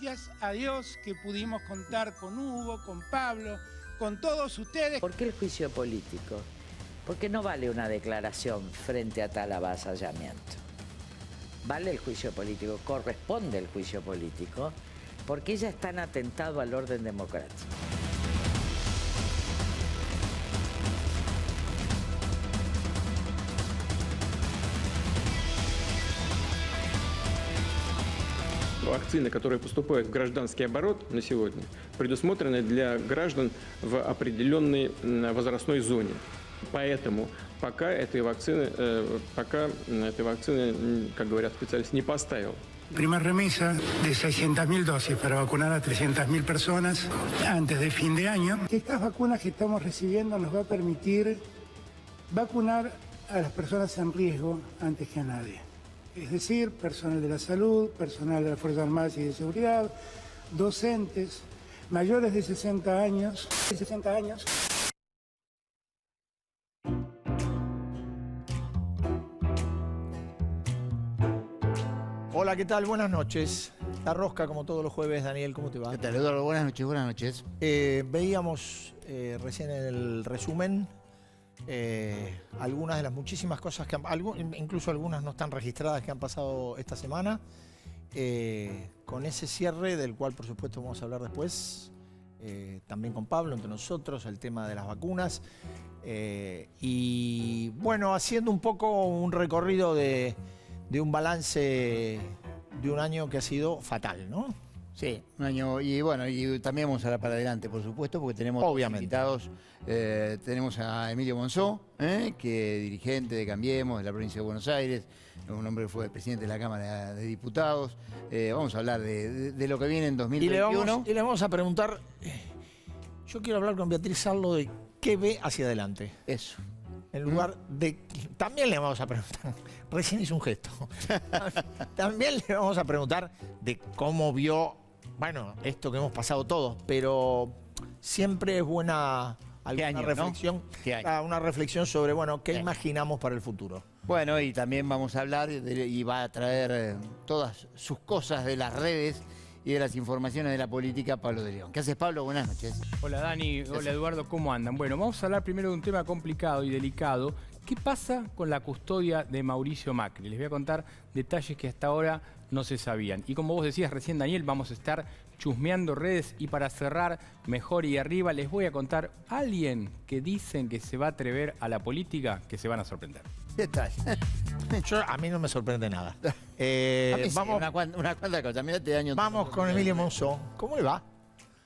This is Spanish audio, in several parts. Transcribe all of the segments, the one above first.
gracias a Dios que pudimos contar con Hugo, con Pablo, con todos ustedes. ¿Por qué el juicio político? Porque no vale una declaración frente a tal avasallamiento. Vale el juicio político, corresponde el juicio político, porque ya están atentado al orden democrático. Вакцины, которые поступают в гражданский оборот на сегодня, предусмотрены для граждан в определенной возрастной зоне. Поэтому пока этой вакцины, как говорят специалисты, не поставил. Primera remesa de 600.000 dosis para vacunar a 300.000 personas antes de fin de año. Estas vacunas que estamos recibiendo nos va a permitir vacunar a las personas en riesgo antes que a nadie. Es decir, personal de la salud, personal de las Fuerzas Armadas y de Seguridad, docentes, mayores de 60 años. Hola, ¿qué tal? Buenas noches. La Rosca, como todos los jueves. Daniel, ¿cómo te va? ¿Qué tal, Eduardo? Buenas noches, buenas noches. Veíamos recién en el resumen algunas de las muchísimas cosas que incluso algunas no están registradas, que han pasado esta semana, con ese cierre del cual por supuesto vamos a hablar después, también con Pablo, entre nosotros, el tema de las vacunas, y bueno, haciendo un poco un recorrido de un balance de un año que ha sido fatal, ¿no? Sí, un año, y bueno, y también vamos a hablar para adelante, por supuesto, porque tenemos invitados. Tenemos a Emilio Monzó, que es dirigente de Cambiemos, de la provincia de Buenos Aires, un hombre que fue presidente de la Cámara de Diputados. Vamos a hablar de lo que viene en 2021. Y le vamos a preguntar, yo quiero hablar con Beatriz Sarlo de qué ve hacia adelante. Eso. En lugar de... También le vamos a preguntar, recién hizo un gesto, también le vamos a preguntar de cómo vio, bueno, esto que hemos pasado todos, pero siempre es buena alguna reflexión, ¿no? Una reflexión sobre, bueno, qué imaginamos para el futuro. Bueno, y también vamos a hablar y va a traer todas sus cosas de las redes y de las informaciones de la política, Pablo de León. ¿Qué haces, Pablo? Buenas noches. Hola, Dani. Hola, Eduardo. ¿Cómo andan? Bueno, vamos a hablar primero de un tema complicado y delicado. ¿Qué pasa con la custodia de Mauricio Macri? Les voy a contar detalles que hasta ahora no se sabían. Y como vos decías recién, Daniel, vamos a estar chusmeando redes. Y para cerrar mejor y arriba, les voy a contar a alguien que dicen que se va a atrever a la política, que se van a sorprender. ¿Qué tal? A mí no me sorprende nada. Vamos, una cuanta cosa. Mira, este año vamos con Emilio Monzó. ¿Cómo le va?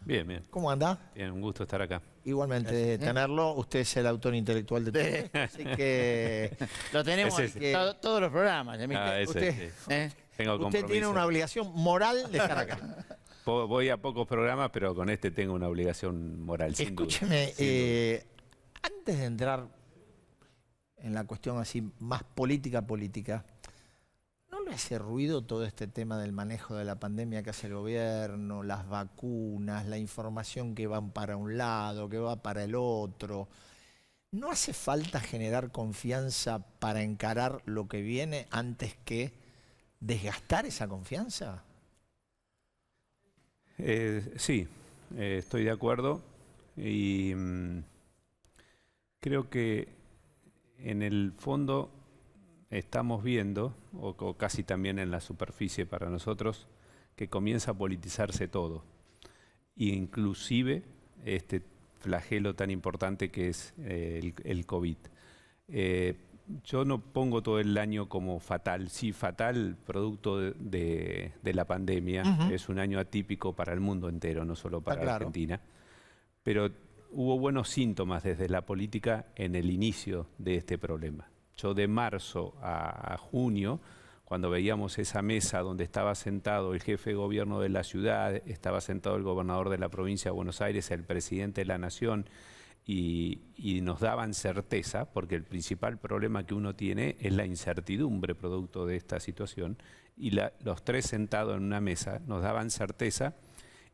Bien, bien. ¿Cómo anda? Bien, un gusto estar acá. Igualmente tenerlo. Usted es el autor intelectual de todo. Así que lo tenemos todos los programas. Usted, tengo usted tiene una obligación moral de estar acá. Voy a pocos programas, pero con este tengo una obligación moral, sin duda. Escúcheme, antes de entrar en la cuestión así más política, ¿no le hace ruido todo este tema del manejo de la pandemia que hace el gobierno, las vacunas, la información que va para un lado, que va para el otro? ¿No hace falta generar confianza para encarar lo que viene antes que desgastar esa confianza? Sí, estoy de acuerdo y creo que en el fondo estamos viendo, o casi también en la superficie para nosotros, que comienza a politizarse todo, inclusive este flagelo tan importante que es el COVID. Yo no pongo todo el año como fatal, sí, fatal producto de la pandemia, es un año atípico para el mundo entero, no solo para Argentina, pero hubo buenos síntomas desde la política en el inicio de este problema. Yo de marzo a junio, cuando veíamos esa mesa donde estaba sentado el jefe de gobierno de la ciudad, estaba sentado el gobernador de la provincia de Buenos Aires, el presidente de la Nación, y nos daban certeza, porque el principal problema que uno tiene es la incertidumbre producto de esta situación, y los tres sentados en una mesa nos daban certeza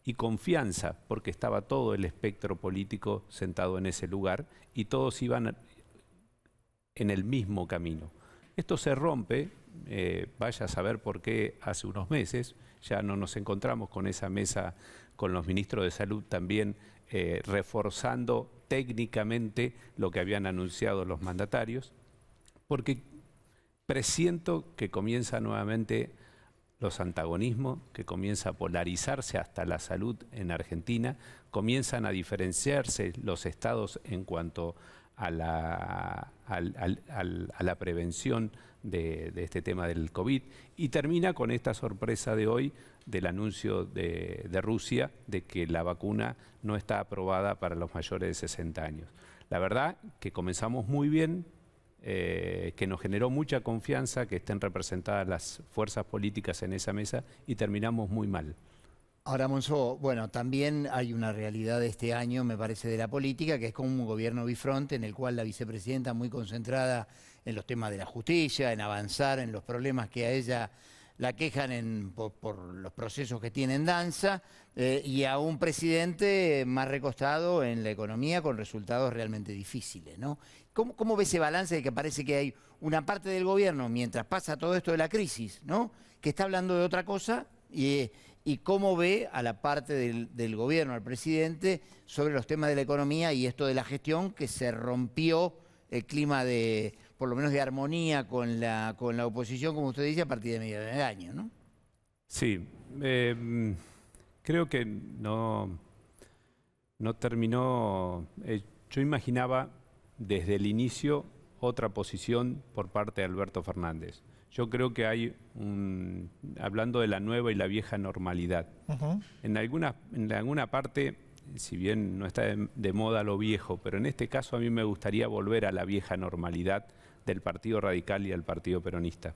y confianza, porque estaba todo el espectro político sentado en ese lugar y todos iban en el mismo camino. Esto se rompe, vaya a saber por qué hace unos meses, ya no nos encontramos con esa mesa con los ministros de Salud también reforzando técnicamente lo que habían anunciado los mandatarios, porque presiento que comienza nuevamente los antagonismos, que comienza a polarizarse hasta la salud en Argentina, comienzan a diferenciarse los estados en cuanto a la prevención de este tema del COVID, y termina con esta sorpresa de hoy del anuncio de Rusia de que la vacuna no está aprobada para los mayores de 60 años. La verdad que comenzamos muy bien, que nos generó mucha confianza que estén representadas las fuerzas políticas en esa mesa, y terminamos muy mal. Ahora, Monzó, bueno, también hay una realidad de este año, me parece, de la política, que es como un gobierno bifronte en el cual la vicepresidenta muy concentrada en los temas de la justicia, en avanzar en los problemas que a ella la quejan por los procesos que tiene en danza, y a un presidente más recostado en la economía con resultados realmente difíciles, ¿no? ¿Cómo ve ese balance de que parece que hay una parte del gobierno, mientras pasa todo esto de la crisis, ¿no?, que está hablando de otra cosa, y cómo ve a la parte del gobierno, al presidente, sobre los temas de la economía y esto de la gestión, que se rompió el clima de, por lo menos de armonía con la oposición, como usted dice, a partir de medio de año, ¿no? Sí, creo que no terminó. Yo imaginaba desde el inicio otra posición por parte de Alberto Fernández. Yo creo que hay hablando de la nueva y la vieja normalidad. En alguna parte, si bien no está de moda lo viejo, pero en este caso a mí me gustaría volver a la vieja normalidad del Partido Radical y al Partido Peronista,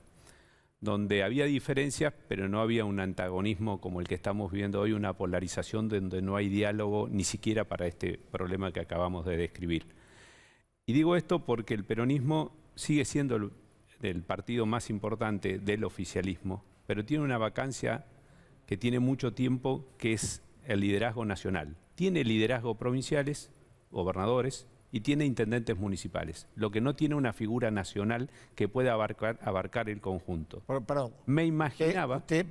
donde había diferencias, pero no había un antagonismo como el que estamos viendo hoy, una polarización donde no hay diálogo ni siquiera para este problema que acabamos de describir. Y digo esto porque el peronismo sigue siendo el partido más importante del oficialismo, pero tiene una vacancia que tiene mucho tiempo, que es el liderazgo nacional. Tiene liderazgo provinciales, gobernadores, y tiene intendentes municipales, lo que no tiene una figura nacional que pueda abarcar el conjunto. Perdón. Me imaginaba... Usted,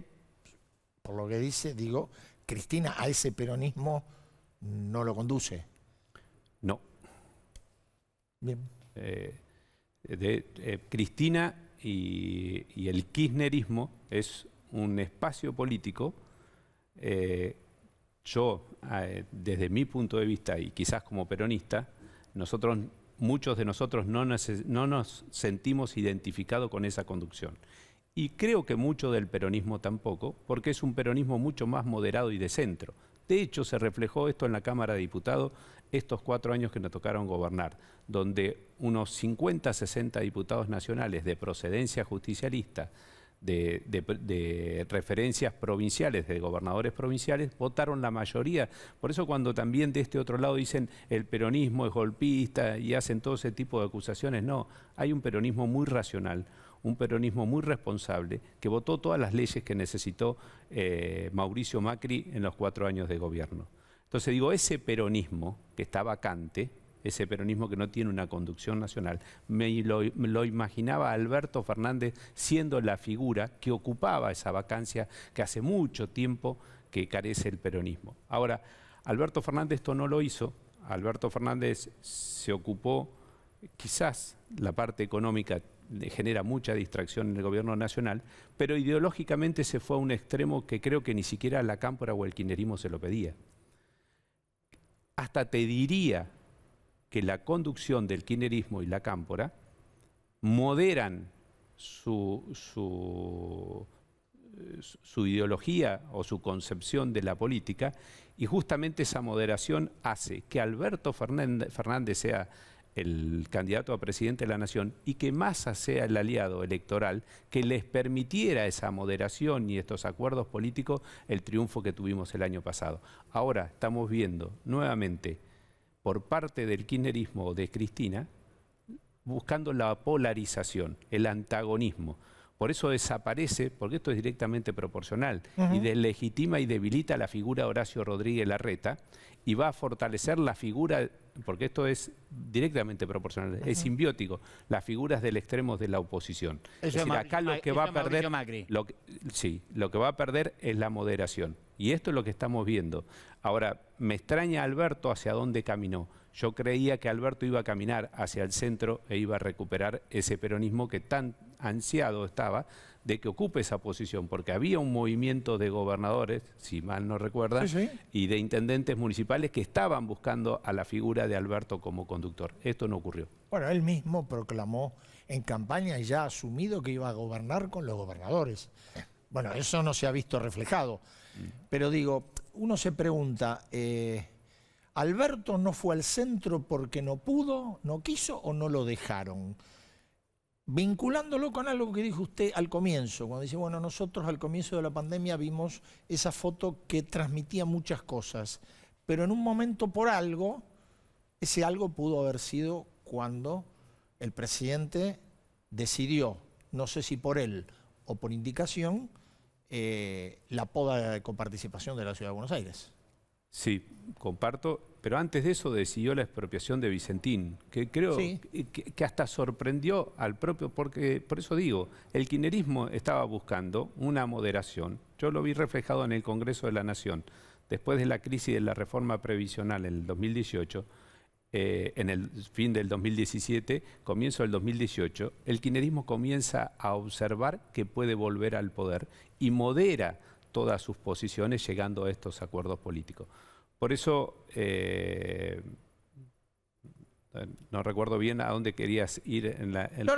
por lo que dice, digo, Cristina a ese peronismo no lo conduce. No. Bien. Cristina y el kirchnerismo es un espacio político. Yo, desde mi punto de vista, y quizás como peronista, muchos de nosotros no nos sentimos identificados con esa conducción. Y creo que mucho del peronismo tampoco, porque es un peronismo mucho más moderado y de centro. De hecho, se reflejó esto en la Cámara de Diputados estos 4 años que nos tocaron gobernar, donde unos 50, 60 diputados nacionales de procedencia justicialista, de referencias provinciales, de gobernadores provinciales, votaron la mayoría. Por eso cuando también de este otro lado dicen el peronismo es golpista y hacen todo ese tipo de acusaciones, no, hay un peronismo muy racional, un peronismo muy responsable, que votó todas las leyes que necesitó Mauricio Macri en los 4 años de gobierno. Entonces digo, ese peronismo que está vacante, ese peronismo que no tiene una conducción nacional, me lo imaginaba Alberto Fernández siendo la figura que ocupaba esa vacancia que hace mucho tiempo que carece el peronismo. Ahora, Alberto Fernández esto no lo hizo. Alberto Fernández se ocupó, quizás la parte económica genera mucha distracción en el gobierno nacional, pero ideológicamente se fue a un extremo que creo que ni siquiera la Cámpora o el kirchnerismo se lo pedía. Hasta te diría que la conducción del kirchnerismo y la Cámpora moderan su ideología o su concepción de la política, y justamente esa moderación hace que Alberto Fernández sea el candidato a presidente de la Nación y que Massa sea el aliado electoral que les permitiera esa moderación y estos acuerdos políticos, el triunfo que tuvimos el año pasado. Ahora estamos viendo nuevamente por parte del kirchnerismo de Cristina buscando la polarización, el antagonismo, Por eso desaparece, porque esto es directamente proporcional, y deslegitima y debilita la figura de Horacio Rodríguez Larreta, y va a fortalecer la figura, porque esto es directamente proporcional, es simbiótico, las figuras del extremo de la oposición. Es decir, acá lo que va a perder, lo que va a perder es la moderación. Y esto es lo que estamos viendo. Ahora, me extraña Alberto hacia dónde caminó. Yo creía que Alberto iba a caminar hacia el centro e iba a recuperar ese peronismo que tan ansiado estaba de que ocupe esa posición, porque había un movimiento de gobernadores, si mal no recuerdan, y de intendentes municipales que estaban buscando a la figura de Alberto como conductor. Esto no ocurrió. Bueno, él mismo proclamó en campaña y ya asumido que iba a gobernar con los gobernadores. Bueno, eso no se ha visto reflejado. Pero digo, uno se pregunta, ¿Alberto no fue al centro porque no pudo, no quiso o no lo dejaron? Vinculándolo con algo que dijo usted al comienzo, cuando dice, bueno, nosotros al comienzo de la pandemia vimos esa foto que transmitía muchas cosas, pero en un momento por algo, ese algo pudo haber sido cuando el presidente decidió, no sé si por él o por indicación, la poda de coparticipación de la Ciudad de Buenos Aires. Sí, comparto, pero antes de eso decidió la expropiación de Vicentín, que creo que hasta sorprendió al propio, porque por eso digo, el kirchnerismo estaba buscando una moderación. Yo lo vi reflejado en el Congreso de la Nación, después de la crisis de la reforma previsional en el 2018, en el fin del 2017, comienzo del 2018, el kirchnerismo comienza a observar que puede volver al poder y modera todas sus posiciones llegando a estos acuerdos políticos. Por eso, no recuerdo bien a dónde querías ir en la... el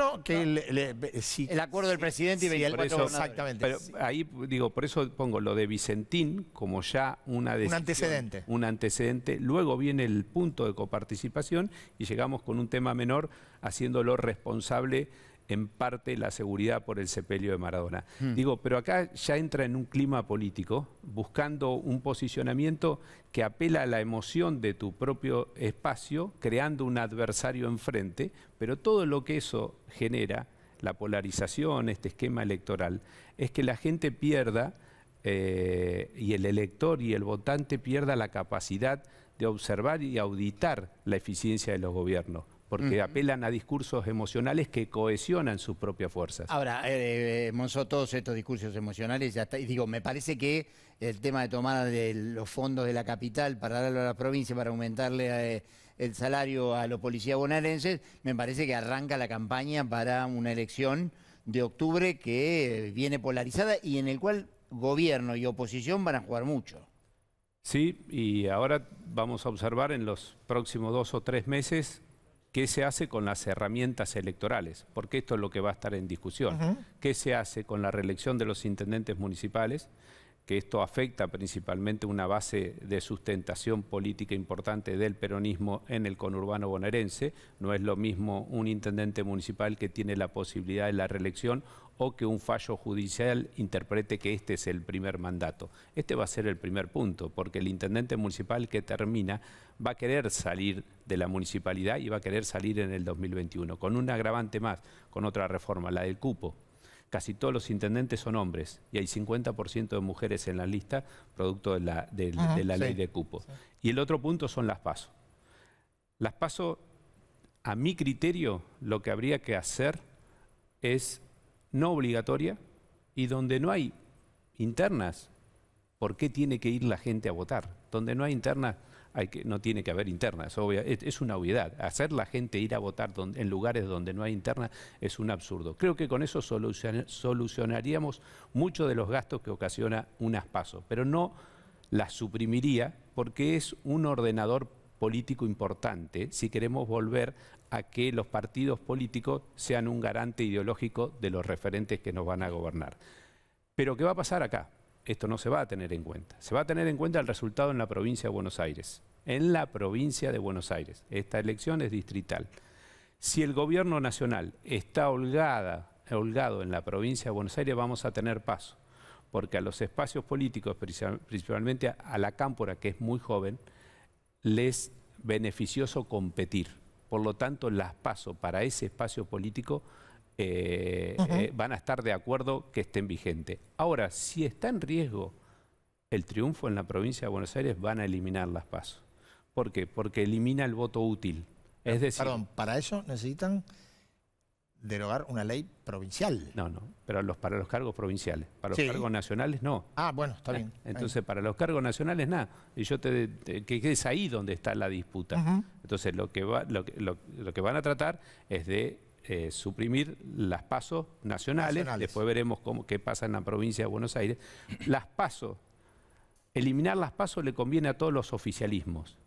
acuerdo del presidente y 24 exactamente. Pero ahí digo, por eso pongo lo de Vicentín como ya una decisión, un antecedente. Luego viene el punto de coparticipación y llegamos con un tema menor haciéndolo responsable en parte la seguridad por el sepelio de Maradona. Digo, pero acá ya entra en un clima político, buscando un posicionamiento que apela a la emoción de tu propio espacio, creando un adversario enfrente, pero todo lo que eso genera, la polarización, este esquema electoral, es que la gente pierda, y el elector y el votante pierda la capacidad de observar y auditar la eficiencia de los gobiernos, porque apelan a discursos emocionales que cohesionan sus propias fuerzas. Ahora, Monzó, todos estos discursos emocionales, ya está, y digo, me parece que el tema de tomar de los fondos de la capital para darlo a la provincia, para aumentarle el salario a los policías bonaerenses, me parece que arranca la campaña para una elección de octubre que viene polarizada y en el cual gobierno y oposición van a jugar mucho. Sí, y ahora vamos a observar en los próximos 2 o 3 meses qué se hace con las herramientas electorales, porque esto es lo que va a estar en discusión. ¿Qué se hace con la reelección de los intendentes municipales? Que esto afecta principalmente una base de sustentación política importante del peronismo en el conurbano bonaerense. No es lo mismo un intendente municipal que tiene la posibilidad de la reelección o que un fallo judicial interprete que este es el primer mandato. Este va a ser el primer punto, porque el intendente municipal que termina va a querer salir de la municipalidad y va a querer salir en el 2021, con un agravante más, con otra reforma, la del cupo. Casi todos los intendentes son hombres y hay 50% de mujeres en la lista, producto de la ley de cupo. Y el otro punto son las PASO. Las PASO, a mi criterio, lo que habría que hacer es no obligatoria, y donde no hay internas, ¿por qué tiene que ir la gente a votar? Donde no hay internas, no tiene que haber internas, es una obviedad. Hacer la gente ir a votar en lugares donde no hay internas es un absurdo. Creo que con eso solucionaríamos muchos de los gastos que ocasiona unas PASO, pero no las suprimiría porque es un ordenador político importante si queremos volver a que los partidos políticos sean un garante ideológico de los referentes que nos van a gobernar. Pero ¿qué va a pasar acá? Esto no se va a tener en cuenta. Se va a tener en cuenta el resultado en la provincia de Buenos Aires. En la provincia de Buenos Aires. Esta elección es distrital. Si el gobierno nacional está holgado en la provincia de Buenos Aires, vamos a tener paso. Porque a los espacios políticos, principalmente a la cámpora, que es muy joven, les es beneficioso competir. Por lo tanto, las PASO para ese espacio político van a estar de acuerdo que estén vigentes. Ahora, si está en riesgo el triunfo en la provincia de Buenos Aires, van a eliminar las PASO. ¿Por qué? Porque elimina el voto útil. Es decir, Perdón, para eso necesitan derogar una ley provincial. no, pero para los cargos provinciales. Para los cargos nacionales, no. Ah, bueno, está bien. Entonces, para los cargos nacionales, nada. Y que es ahí donde está la disputa. Entonces, lo que van a tratar es de suprimir las PASO nacionales. Después veremos qué pasa en la provincia de Buenos Aires. Las PASO, eliminar las PASO le conviene a todos los oficialismos,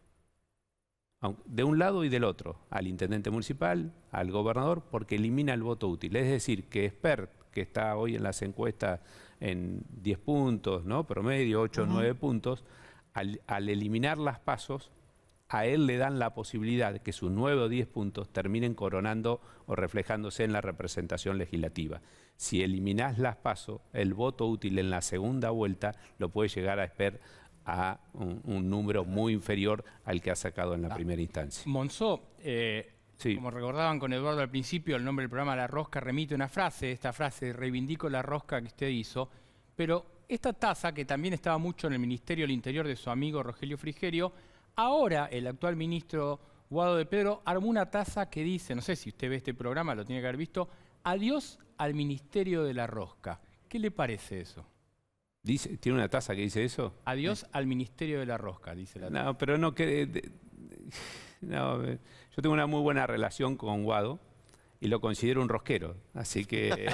de un lado y del otro, al intendente municipal, al gobernador, porque elimina el voto útil. Es decir, que Espert, que está hoy en las encuestas en 10 puntos, ¿no? Promedio, 8 o 9 puntos, al eliminar las PASOs, a él le dan la posibilidad de que sus 9 o 10 puntos terminen coronando o reflejándose en la representación legislativa. Si eliminás las PASO, el voto útil en la segunda vuelta lo puede llegar a Espert a un número muy inferior al que ha sacado en la primera instancia. Monzó, sí. Como recordaban con Eduardo al principio, el nombre del programa La Rosca remite una frase, esta frase, reivindico la rosca que usted hizo, pero esta tasa, que también estaba mucho en el Ministerio del Interior de su amigo Rogelio Frigerio, ahora el actual ministro Guado de Pedro armó una tasa que dice, no sé si usted ve este programa, lo tiene que haber visto, adiós al Ministerio de la Rosca. ¿Qué le parece eso? ¿Tiene una tasa que dice eso? Adiós al Ministerio de la Rosca, dice la tasa. No, pero no que... No, yo tengo una muy buena relación con Guado y lo considero un rosquero, así que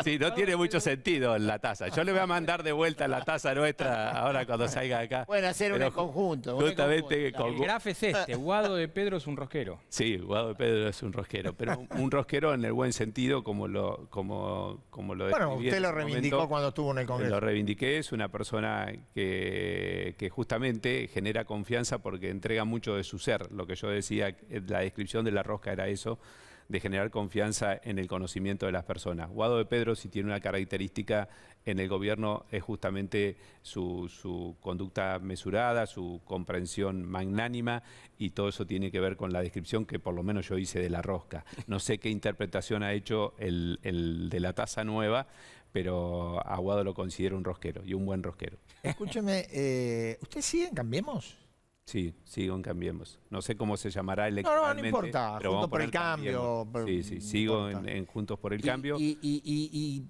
sí, no tiene mucho sentido la tasa. Yo le voy a mandar de vuelta la tasa nuestra ahora cuando salga de acá. Pueden hacer un conjunto. Justamente El graf es este, Guado de Pedro es un rosquero. Sí, Guado de Pedro es un rosquero, pero un rosquero en el buen sentido como lo describí. Bueno, usted lo reivindicó momento, cuando estuvo en el Congreso. Lo reivindiqué, es una persona que justamente genera confianza porque entrega mucho de su ser. Lo que yo decía, la descripción de la rosca era eso, de generar confianza en el conocimiento de las personas. Guado de Pedro, si tiene una característica en el gobierno, es justamente su conducta mesurada, su comprensión magnánima, y todo eso tiene que ver con la descripción que por lo menos yo hice de la rosca. No sé qué interpretación ha hecho el de la tasa nueva, pero a Guado lo considero un rosquero, y un buen rosquero. Escúcheme, ¿usted sigue en Cambiemos? Sí, sigo en Cambiemos. No sé cómo se llamará electoralmente. No importa, pero Juntos por el Cambio. Sí, sigo en Juntos por el Cambio. ¿Y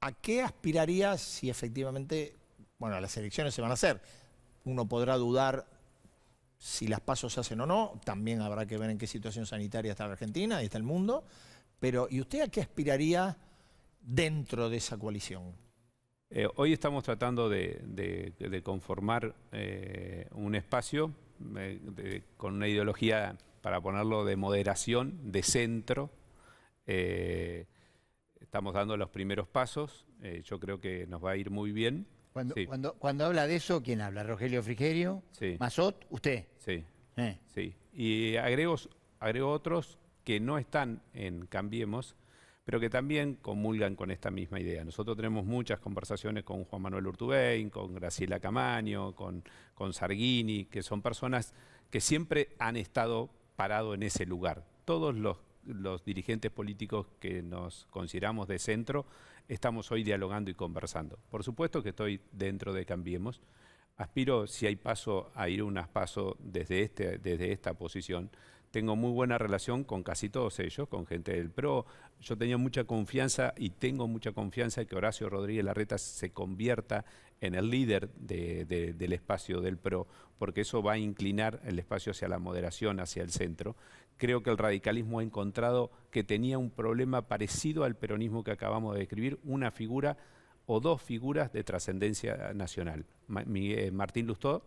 a qué aspirarías si efectivamente, bueno, las elecciones se van a hacer? Uno podrá dudar si las PASO se hacen o no, también habrá que ver en qué situación sanitaria está la Argentina y está el mundo, pero ¿y usted a qué aspiraría dentro de esa coalición? Hoy estamos tratando de conformar un espacio con una ideología, para ponerlo, de moderación, de centro. Estamos dando los primeros pasos. Yo creo que nos va a ir muy bien. Cuando habla de eso, ¿quién habla? ¿Rogelio Frigerio? Sí. ¿Mazot? ¿Usted? Sí. Sí. Y agrego otros que no están en Cambiemos, pero que también comulgan con esta misma idea. Nosotros tenemos muchas conversaciones con Juan Manuel Urtubey, con Graciela Camaño, con Sargini, que son personas que siempre han estado parados en ese lugar. Todos los dirigentes políticos que nos consideramos de centro estamos hoy dialogando y conversando. Por supuesto que estoy dentro de Cambiemos. Aspiro, si hay paso, a ir unas pasos desde esta posición. Tengo muy buena relación con casi todos ellos, con gente del PRO. Yo tenía mucha confianza y tengo mucha confianza en que Horacio Rodríguez Larreta se convierta en el líder del espacio del PRO, porque eso va a inclinar el espacio hacia la moderación, hacia el centro. Creo que el radicalismo ha encontrado que tenía un problema parecido al peronismo que acabamos de describir, una figura o dos figuras de trascendencia nacional. Martín Lustó,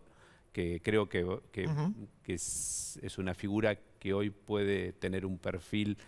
que creo que es una figura que hoy puede tener un perfil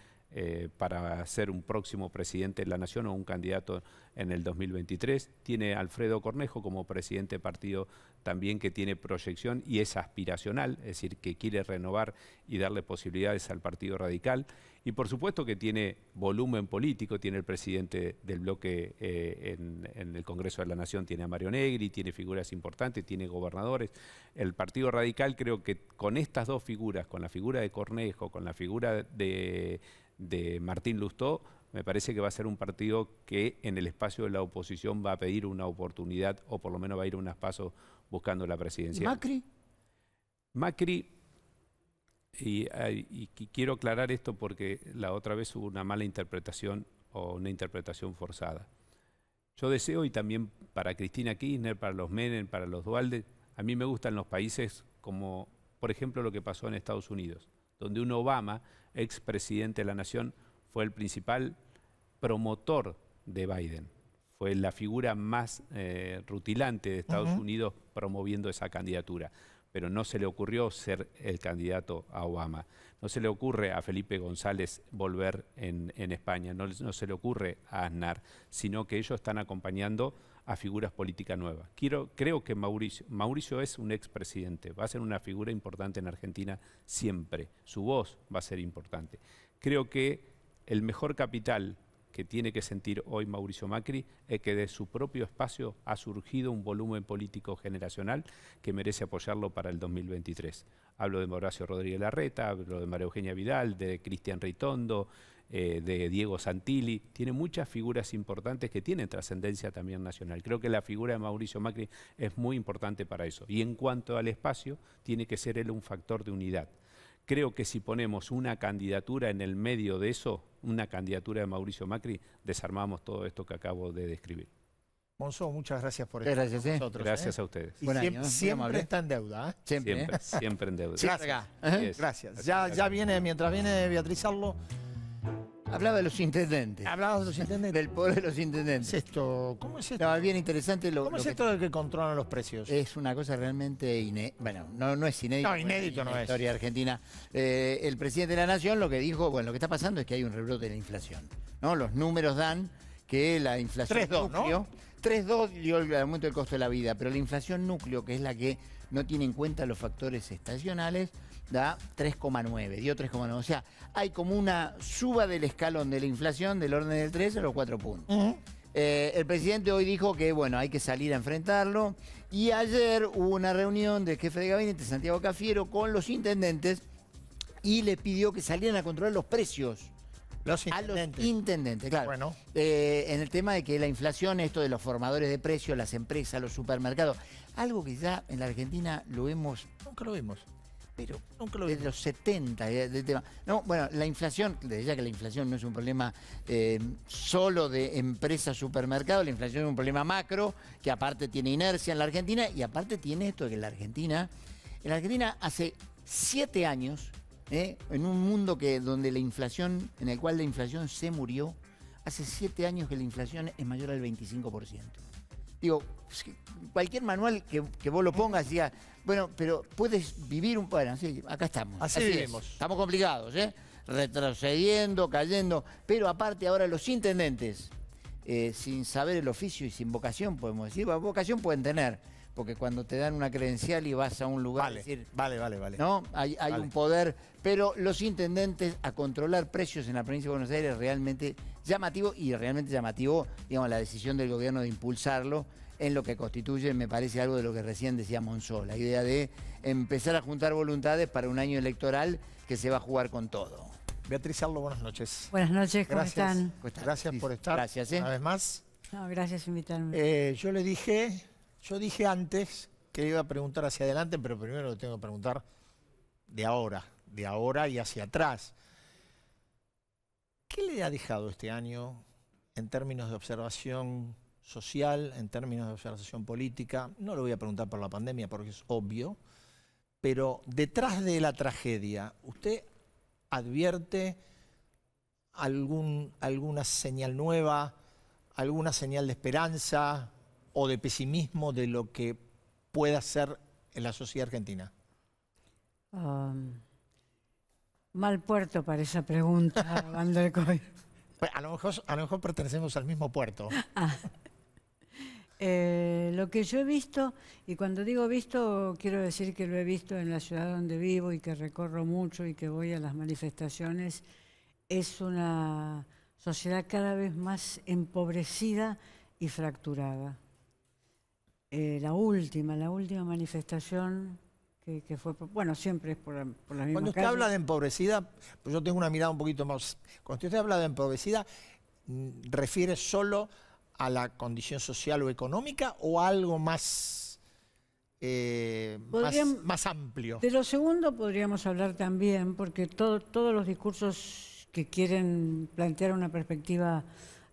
para ser un próximo presidente de la Nación o un candidato en el 2023. Tiene Alfredo Cornejo como presidente de partido también, que tiene proyección y es aspiracional, es decir, que quiere renovar y darle posibilidades al Partido Radical. Y por supuesto que tiene volumen político, tiene el presidente del bloque en el Congreso de la Nación, tiene a Mario Negri, tiene figuras importantes, tiene gobernadores. El Partido Radical, creo que con estas dos figuras, con la figura de Cornejo, con la figura de de Martín Lustó, me parece que va a ser un partido que en el espacio de la oposición va a pedir una oportunidad, o por lo menos va a ir a unos pasos buscando la presidencia. ¿Y Macri? Macri, y quiero aclarar esto porque la otra vez hubo una mala interpretación o una interpretación forzada. Yo deseo, y también para Cristina Kirchner, para los Menem, para los Duhalde, a mí me gustan los países como, por ejemplo, lo que pasó en Estados Unidos, donde un Obama, expresidente de la nación, fue el principal promotor de Biden. Fue la figura más rutilante de Estados Unidos promoviendo esa candidatura. Pero no se le ocurrió ser el candidato a Obama. No se le ocurre a Felipe González volver en España, no se le ocurre a Aznar, sino que ellos están acompañando a figuras políticas nuevas. Creo que Mauricio es un expresidente, va a ser una figura importante en Argentina siempre. Su voz va a ser importante. Creo que el mejor capital que tiene que sentir hoy Mauricio Macri es que de su propio espacio ha surgido un volumen político generacional que merece apoyarlo para el 2023. Hablo de Horacio Rodríguez Larreta, hablo de María Eugenia Vidal, de Cristian Ritondo, de Diego Santilli. Tiene muchas figuras importantes que tienen trascendencia también nacional. Creo que la figura de Mauricio Macri es muy importante para eso. Y en cuanto al espacio, tiene que ser él un factor de unidad. Creo que si ponemos una candidatura en el medio de eso, una candidatura de Mauricio Macri, desarmamos todo esto que acabo de describir. Monzó, muchas gracias por estar Gracias, con nosotros. Gracias a ustedes. Y Buen año, siempre, muy siempre amable. está en deuda. ¿Eh? Siempre. Siempre en deuda. Siempre acá. Así es. Gracias. Ya viene, mientras viene Beatriz Arlo, Hablaba de los intendentes. hablabas de los intendentes. Del poder de los ¿Qué intendentes. es esto? ¿Cómo es esto? No, es bien interesante ¿Cómo es esto de que controlan los precios? Es una cosa realmente inédita. Bueno, no es inédito. No, inédito en no la es. historia argentina. El presidente de la Nación lo que dijo, bueno, lo que está pasando es que hay un rebrote de la inflación, ¿no? Los números dan que la inflación 3,2, ¿no? núcleo, 3,2 dio el aumento del costo de la vida, pero la inflación núcleo, que es la que no tiene en cuenta los factores estacionales, da 3,9, dio 3,9. O sea, hay como una suba del escalón de la inflación del orden del 3 a los 4 puntos. El presidente hoy dijo que, bueno, hay que salir a enfrentarlo. Y ayer hubo una reunión del jefe de gabinete, Santiago Cafiero, con los intendentes y le pidió que salieran a controlar los precios. Los A los intendentes. intendentes, claro. Bueno. En el tema de que la inflación, esto de los formadores de precios, las empresas, los supermercados, algo que ya en la Argentina lo hemos, Nunca lo vimos. pero Nunca lo desde vimos. los 70 del tema. No, bueno, la inflación, desde ya que la inflación no es un problema solo de empresas, supermercados, la inflación es un problema macro, que aparte tiene inercia en la Argentina, y aparte tiene esto de que en la Argentina hace 7 años, en un mundo donde la inflación, en el cual la inflación se murió, hace 7 años que la inflación es mayor al 25%. Digo, cualquier manual que vos lo pongas, diga, bueno, pero puedes vivir un... Bueno, sí, acá estamos. Así es. vivimos. Estamos complicados, retrocediendo, cayendo. Pero aparte ahora los intendentes, sin saber el oficio y sin vocación, podemos decir, bueno, vocación pueden tener, porque cuando te dan una credencial y vas a un lugar, decir, Vale. ¿no? Hay un poder, pero los intendentes a controlar precios en la provincia de Buenos Aires es realmente llamativo, y realmente llamativo, digamos, la decisión del gobierno de impulsarlo en lo que constituye, me parece, algo de lo que recién decía Monzó, la idea de empezar a juntar voluntades para un año electoral que se va a jugar con todo. Beatriz Arlo, buenas noches. Buenas noches, ¿cómo Gracias. están? Gracias por estar. Gracias, una vez más. No, gracias por invitarme. Yo dije antes que iba a preguntar hacia adelante, pero primero lo tengo que preguntar de ahora y hacia atrás. ¿Qué le ha dejado este año en términos de observación social, en términos de observación política? No lo voy a preguntar por la pandemia porque es obvio, pero detrás de la tragedia, ¿usted advierte alguna señal nueva, alguna señal de esperanza o de pesimismo de lo que pueda ser en la sociedad argentina? Mal puerto para esa pregunta, Van der Koy. Bueno, a lo mejor pertenecemos al mismo puerto. Lo que yo he visto, y cuando digo visto, quiero decir que lo he visto en la ciudad donde vivo y que recorro mucho y que voy a las manifestaciones, es una sociedad cada vez más empobrecida y fracturada. La última manifestación que fue, bueno, siempre es por las mismas Cuando usted calles. habla de empobrecida, pues yo tengo una mirada un poquito más... Cuando usted habla de empobrecida, ¿refiere solo a la condición social o económica o a algo más, más amplio? De lo segundo podríamos hablar también, porque todos los discursos que quieren plantear una perspectiva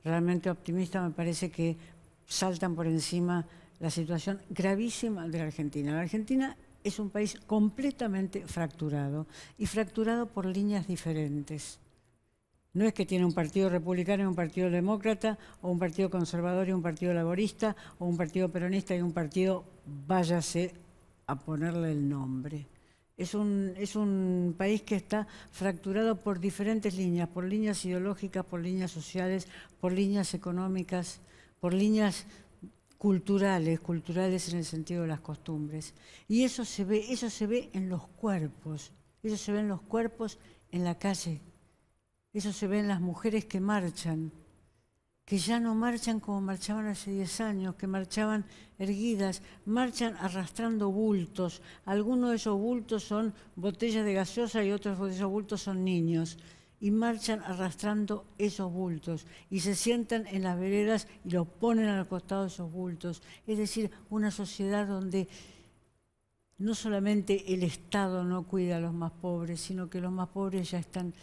realmente optimista me parece que saltan por encima la situación gravísima de la Argentina. La Argentina es un país completamente fracturado y fracturado por líneas diferentes. No es que tiene un partido republicano y un partido demócrata, o un partido conservador y un partido laborista, o un partido peronista y un partido, váyase a ponerle el nombre. Es un país que está fracturado por diferentes líneas, por líneas ideológicas, por líneas sociales, por líneas económicas, por líneas culturales en el sentido de las costumbres. Y eso se ve en los cuerpos, eso se ve en los cuerpos en la calle, eso se ve en las mujeres que marchan, que ya no marchan como marchaban hace 10 años, que marchaban erguidas, marchan arrastrando bultos. Algunos de esos bultos son botellas de gaseosa y otros de esos bultos son niños. Y marchan arrastrando esos bultos y se sientan en las veredas y los ponen al costado de esos bultos. Es decir, una sociedad donde no solamente el Estado no cuida a los más pobres, sino que los más pobres ya están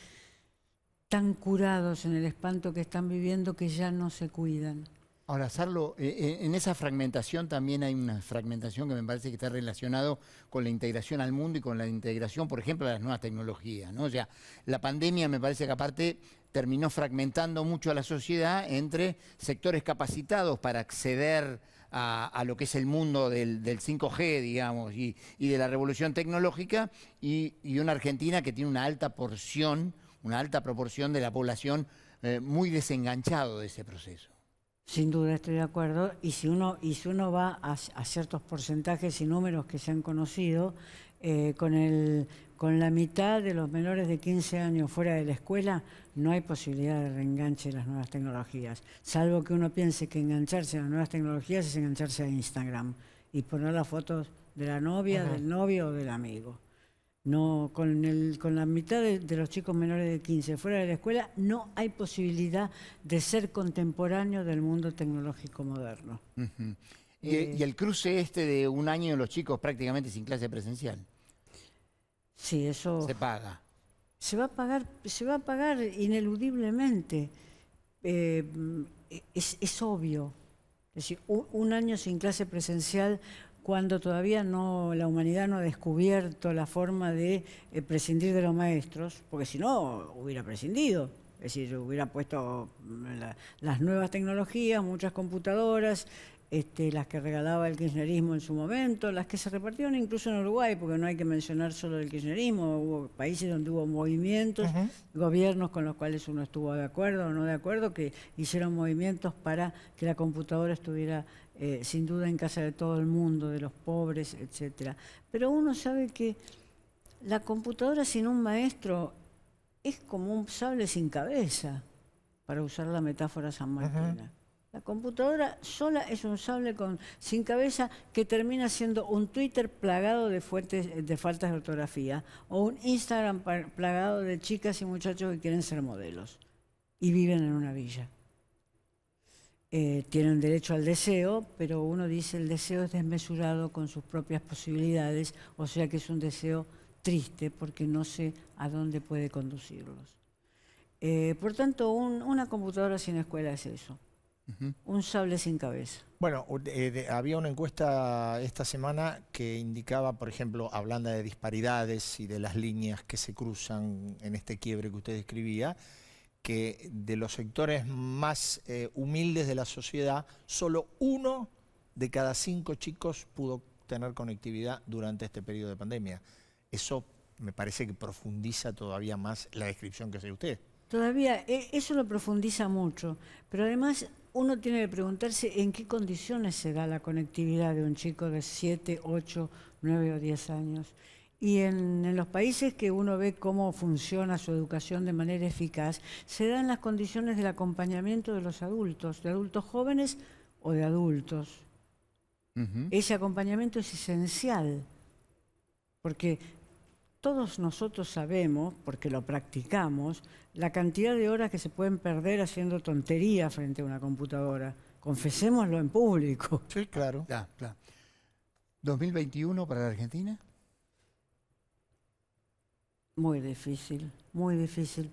tan curados en el espanto que están viviendo que ya no se cuidan. Ahora, Sarlo, en esa fragmentación también hay una fragmentación que me parece que está relacionado con la integración al mundo y con la integración, por ejemplo, de las nuevas tecnologías, ¿no? O sea, la pandemia me parece que aparte terminó fragmentando mucho a la sociedad entre sectores capacitados para acceder a lo que es el mundo del 5G, digamos, y de la revolución tecnológica, y una Argentina que tiene una alta proporción de la población muy desenganchado de ese proceso. Sin duda estoy de acuerdo, y si uno va a ciertos porcentajes y números que se han conocido, con la mitad de los menores de 15 años fuera de la escuela no hay posibilidad de reenganche de las nuevas tecnologías, salvo que uno piense que engancharse a las nuevas tecnologías es engancharse a Instagram y poner las fotos de la novia, del novio o del amigo. No, con la mitad de los chicos menores de 15 fuera de la escuela no hay posibilidad de ser contemporáneo del mundo tecnológico moderno. Y el cruce de un año de los chicos prácticamente sin clase presencial. Sí, eso... Se paga. Se va a pagar ineludiblemente. Es obvio. Es decir, un año sin clase presencial cuando todavía la humanidad no ha descubierto la forma de prescindir de los maestros, porque si no hubiera prescindido, es decir, hubiera puesto las nuevas tecnologías, muchas computadoras, las que regalaba el kirchnerismo en su momento, las que se repartieron incluso en Uruguay, porque no hay que mencionar solo el kirchnerismo, hubo países donde hubo movimientos, gobiernos con los cuales uno estuvo de acuerdo o no de acuerdo, que hicieron movimientos para que la computadora estuviera sin duda en casa de todo el mundo, de los pobres, etc. Pero uno sabe que la computadora sin un maestro es como un sable sin cabeza, para usar la metáfora sanmartina. La computadora sola es un sable sin cabeza que termina siendo un Twitter plagado de faltas de ortografía o un Instagram plagado de chicas y muchachos que quieren ser modelos y viven en una villa. Tienen derecho al deseo, pero uno dice el deseo es desmesurado con sus propias posibilidades, o sea que es un deseo triste porque no sé a dónde puede conducirlos. Por tanto, una computadora sin escuela es eso. Un sable sin cabeza. Bueno, había una encuesta esta semana que indicaba, por ejemplo, hablando de disparidades y de las líneas que se cruzan en este quiebre que usted describía, que de los sectores más humildes de la sociedad, solo 1 de cada 5 chicos pudo tener conectividad durante este periodo de pandemia. Eso me parece que profundiza todavía más la descripción que hace usted. Todavía, eso lo profundiza mucho, pero además uno tiene que preguntarse en qué condiciones se da la conectividad de un chico de 7, 8, 9 o 10 años. Y en los países que uno ve cómo funciona su educación de manera eficaz, se dan las condiciones del acompañamiento de los adultos, de adultos jóvenes o de adultos. Ese acompañamiento es esencial, Porque todos nosotros sabemos, porque lo practicamos, la cantidad de horas que se pueden perder haciendo tonterías frente a una computadora. Confesémoslo en público. Sí, claro. Claro, claro. ¿2021 para la Argentina? Muy difícil,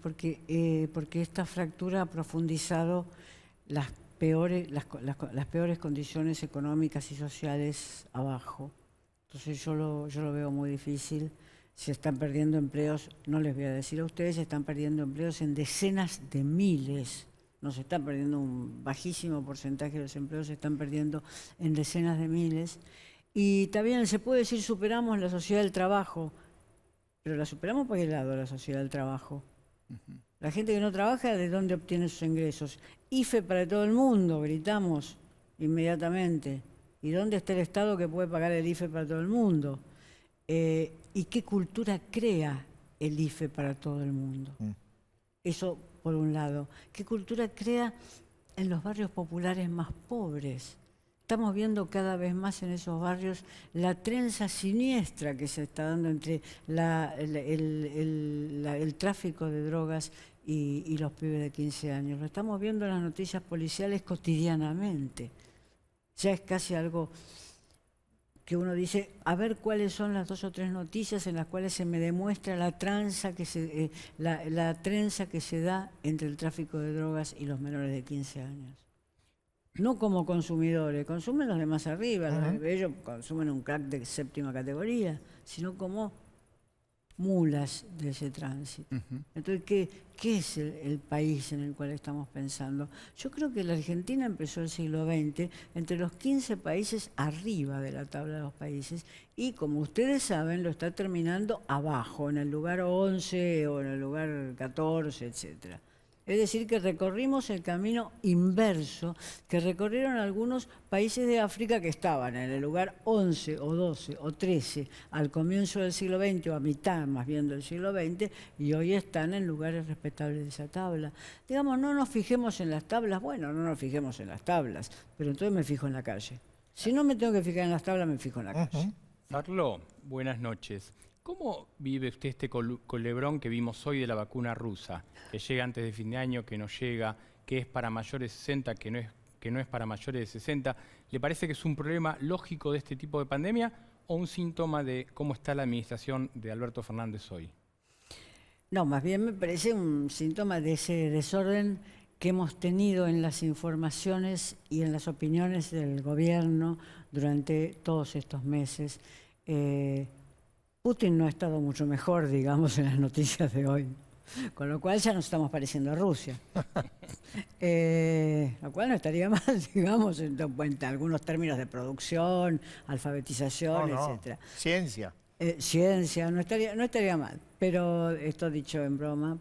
porque esta fractura ha profundizado las peores condiciones económicas y sociales abajo. Entonces yo lo veo muy difícil. Se están perdiendo empleos, no les voy a decir a ustedes, se están perdiendo empleos en decenas de miles. No se están perdiendo un bajísimo porcentaje de los empleos, se están perdiendo en decenas de miles. Y también se puede decir superamos la sociedad del trabajo, pero la superamos por qué lado la sociedad del trabajo. La gente que no trabaja, ¿de dónde obtiene sus ingresos? IFE para todo el mundo, gritamos inmediatamente. ¿Y dónde está el Estado que puede pagar el IFE para todo el mundo? ¿Y qué cultura crea el IFE para todo el mundo? Eso por un lado. ¿Qué cultura crea en los barrios populares más pobres? Estamos viendo cada vez más en esos barrios la trenza siniestra que se está dando entre el tráfico de drogas y los pibes de 15 años. Lo estamos viendo en las noticias policiales cotidianamente. Ya es casi algo que uno dice, a ver cuáles son las 2 o 3 noticias en las cuales se me demuestra la trenza que se da entre el tráfico de drogas y los menores de 15 años. No como consumidores, consumen los de más arriba, ellos consumen un crack de 7ª categoría, sino como mulas de ese tránsito. Entonces, ¿qué es el país en el cual estamos pensando? Yo creo que la Argentina empezó el siglo XX entre los 15 países arriba de la tabla de los países y, como ustedes saben, lo está terminando abajo, en el lugar 11 o en el lugar 14, etcétera. Es decir, que recorrimos el camino inverso que recorrieron algunos países de África que estaban en el lugar 11 o 12 o 13 al comienzo del siglo XX o a mitad más bien del siglo XX y hoy están en lugares respetables de esa tabla. Digamos, no nos fijemos en las tablas, bueno, no nos fijemos en las tablas, pero entonces me fijo en la calle. Si no me tengo que fijar en las tablas, me fijo en la calle. Carlos, buenas noches. ¿Cómo vive usted este culebrón que vimos hoy de la vacuna rusa? Que llega antes de fin de año, que no llega, que es para mayores de 60, que no es para mayores de 60. ¿Le parece que es un problema lógico de este tipo de pandemia o un síntoma de cómo está la administración de Alberto Fernández hoy? No, más bien me parece un síntoma de ese desorden que hemos tenido en las informaciones y en las opiniones del gobierno durante todos estos meses. Putin no ha estado mucho mejor, digamos, en las noticias de hoy, con lo cual ya nos estamos pareciendo a Rusia. Lo cual no estaría mal, digamos, en algunos términos de producción, alfabetización, etcétera. Ciencia. Ciencia, no estaría mal, pero esto dicho en broma.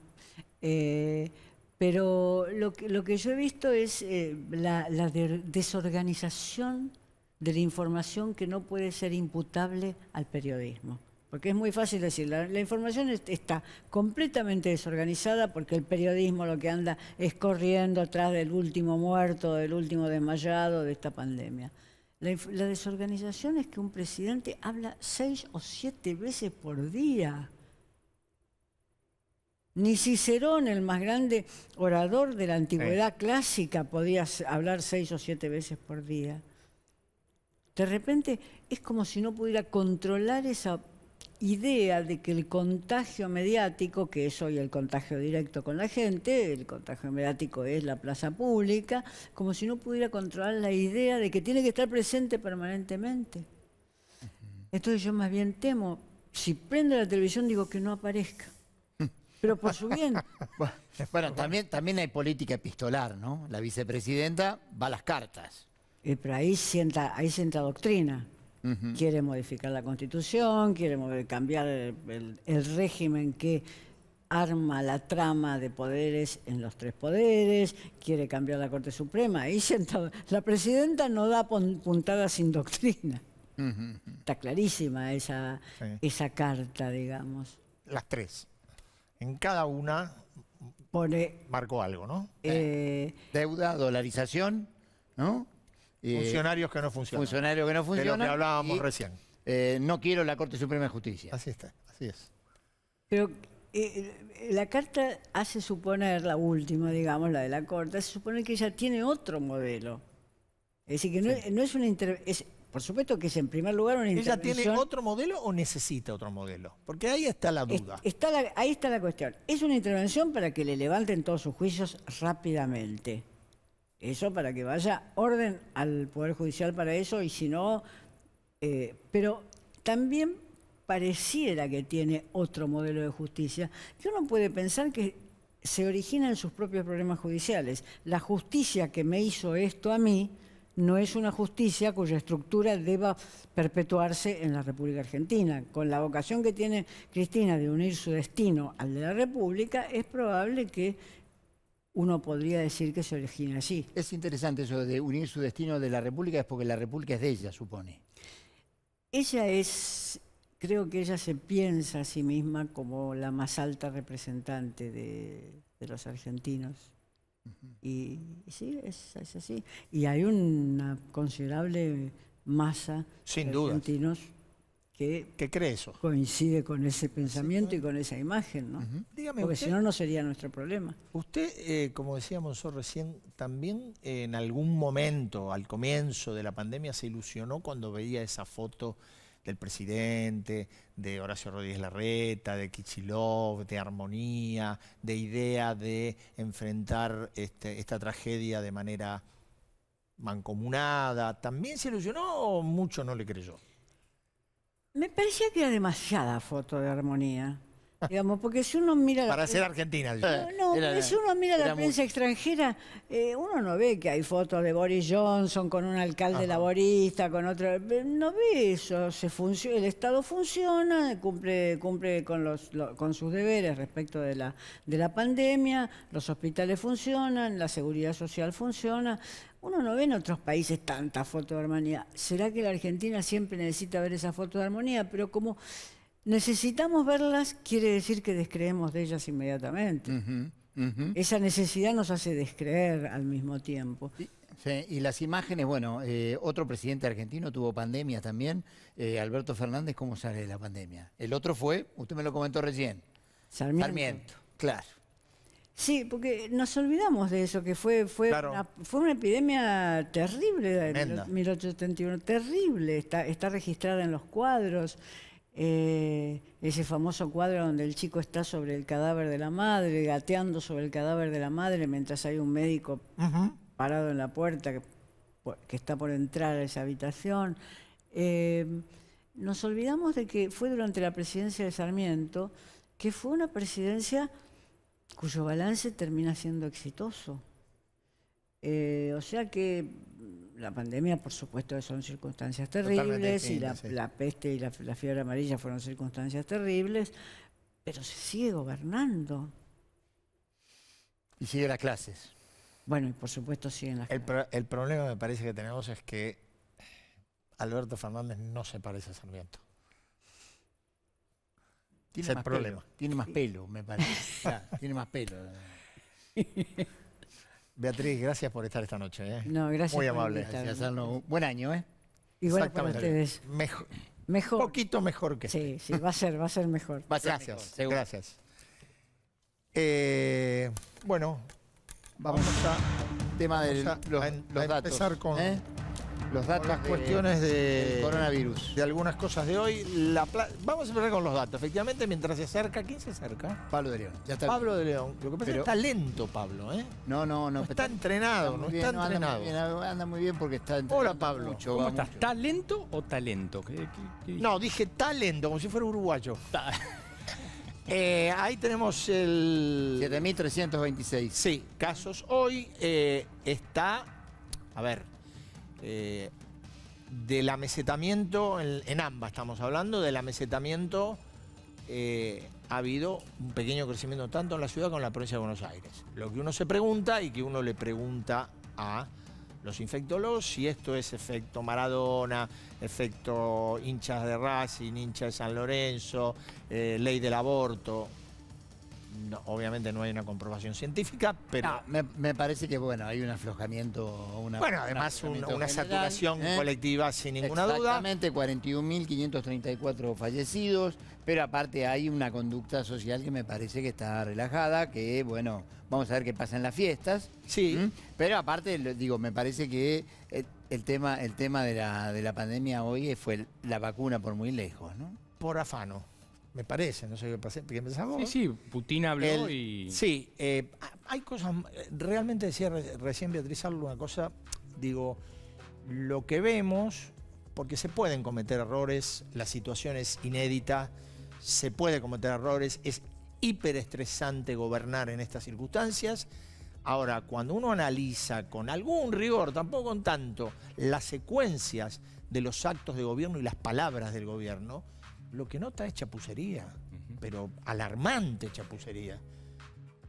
Pero lo que yo he visto es la desorganización de la información que no puede ser imputable al periodismo. Porque es muy fácil decir, la información está completamente desorganizada porque el periodismo lo que anda es corriendo atrás del último muerto, del último desmayado de esta pandemia. La desorganización es que un presidente habla 6 o 7 veces por día. Ni Cicerón, el más grande orador de la antigüedad clásica, podía hablar 6 o 7 veces por día. De repente es como si no pudiera controlar esa idea de que el contagio mediático, que es hoy el contagio directo con la gente, el contagio mediático es la plaza pública, como si no pudiera controlar la idea de que tiene que estar presente permanentemente. Entonces yo más bien temo, si prendo la televisión digo que no aparezca, pero por su bien. Bueno, también hay política epistolar, ¿no? La vicepresidenta va a las cartas. Pero ahí se entra doctrina. Quiere modificar la Constitución, quiere cambiar el régimen que arma la trama de poderes en los 3 poderes, quiere cambiar la Corte Suprema. Ahí la presidenta no da puntadas sin doctrina. Está clarísima esa carta, digamos. Las 3. En cada una marcó algo, ¿no? Deuda, dolarización, ¿no? Funcionarios que no funcionan. Funcionarios que no funcionan. De lo que hablábamos recién. no quiero la Corte Suprema de Justicia. Así está, así es. Pero la carta hace suponer, la última, digamos, la de la Corte, hace suponer que ella tiene otro modelo. Es decir, que no es una intervención. Por supuesto que es en primer lugar una ¿Ella intervención. tiene otro modelo o necesita otro modelo? Porque ahí está la duda. Ahí está la cuestión. Es una intervención para que le levanten todos sus juicios rápidamente. Eso para que vaya orden al Poder Judicial para eso, y si no... pero también pareciera que tiene otro modelo de justicia, que uno puede pensar que se origina en sus propios problemas judiciales. La justicia que me hizo esto a mí no es una justicia cuya estructura deba perpetuarse en la República Argentina. Con la vocación que tiene Cristina de unir su destino al de la República, es probable que uno podría decir que se origina así. Es interesante eso de unir su destino de la República, es porque la República es de ella, supone. Creo que ella se piensa a sí misma como la más alta representante de los argentinos. Y sí, es así. Y hay una considerable masa Sin de duda. argentinos que cree eso. Coincide con ese pensamiento y con esa imagen, ¿no? Dígame Porque usted, si no, no sería nuestro problema. usted, como decía Monzó recién, también en algún momento, al comienzo de la pandemia, se ilusionó cuando veía esa foto del presidente, de Horacio Rodríguez Larreta, de Kicillof, de Armonía, de idea de enfrentar esta tragedia de manera mancomunada. ¿También se ilusionó o mucho no le creyó? Me parecía que era demasiada foto de Armonía. Digamos, porque si uno mira... Para ser argentina. Porque si uno mira la prensa extranjera, uno no ve que hay fotos de Boris Johnson con un alcalde laborista, con otro... No ve eso. El Estado funciona, cumple con sus deberes respecto de la pandemia, los hospitales funcionan, la seguridad social funciona. Uno no ve en otros países tanta foto de armonía. ¿Será que la Argentina siempre necesita ver esa foto de armonía? Pero como necesitamos verlas, quiere decir que descreemos de ellas inmediatamente. Esa necesidad nos hace descreer al mismo tiempo. Sí, y las imágenes, bueno, otro presidente argentino tuvo pandemia también, Alberto Fernández. ¿Cómo sale de la pandemia? El otro fue, usted me lo comentó recién, Sarmiento. Claro. Sí, porque nos olvidamos de eso, que fue una epidemia terrible de 1871, terrible, está registrada en los cuadros, ese famoso cuadro donde el chico está sobre el cadáver de la madre, gateando sobre el cadáver de la madre, mientras hay un médico parado en la puerta que está por entrar a esa habitación. Nos olvidamos de que fue durante la presidencia de Sarmiento, que fue una presidencia cuyo balance termina siendo exitoso. O sea que la pandemia, por supuesto, son circunstancias terribles, y la peste y la fiebre amarilla fueron circunstancias terribles, pero se sigue gobernando. Y sigue las clases. Bueno, y por supuesto siguen las clases. El problema me parece que tenemos es que Alberto Fernández no se parece a Sarmiento. Tiene más problema. Tiene más pelo, me parece. Tiene más pelo. Beatriz, gracias por estar esta noche. No, gracias. Muy amable. Gracias, buen año, ¿eh? Igual para ustedes. Mejor. Un poquito mejor que sí, va a ser mejor. Gracias, gracias. Bueno, vamos a tema de los datos. Empezar con los datos, las cuestiones del coronavirus. De algunas cosas de hoy. Vamos a empezar con los datos. Efectivamente, mientras se acerca, ¿quién se acerca? Pablo de León. Ya está. Pablo de León. Lo que pasa es que está lento, Pablo, ¿eh? No. Está entrenado, no está entrenado. Anda muy bien porque está entrenado. Hola, Pablo. Mucho, ¿Cómo estás? ¿Talento o talento? No, dije talento, como si fuera uruguayo. Ahí tenemos el... 7.326. Sí, casos. Hoy está, a ver, del amesetamiento, en ambas estamos hablando, del amesetamiento ha habido un pequeño crecimiento tanto en la ciudad como en la provincia de Buenos Aires. Lo que uno se pregunta y que uno le pregunta a los infectólogos si esto es efecto Maradona, efecto hinchas de Racing, hinchas de San Lorenzo, ley del aborto. obviamente no hay una comprobación científica, pero... No, me parece que, bueno, hay un aflojamiento. Además una general, saturación colectiva sin ninguna duda. Exactamente, 41.534 fallecidos, pero aparte hay una conducta social que me parece que está relajada, que, bueno, vamos a ver qué pasa en las fiestas. Sí. Pero aparte, digo, me parece que el tema de la pandemia hoy fue la vacuna por muy lejos, ¿no? Por afano, me parece, no sé qué pensamos. Sí, sí, Putin habló y... Sí, hay cosas, realmente decía recién Beatriz Arlo una cosa, digo, lo que vemos, porque se pueden cometer errores, la situación es inédita, se puede cometer errores, es hiperestresante gobernar en estas circunstancias. Ahora, cuando uno analiza con algún rigor, tampoco con tanto, las secuencias de los actos de gobierno y las palabras del gobierno, lo que nota es chapucería, pero alarmante chapucería.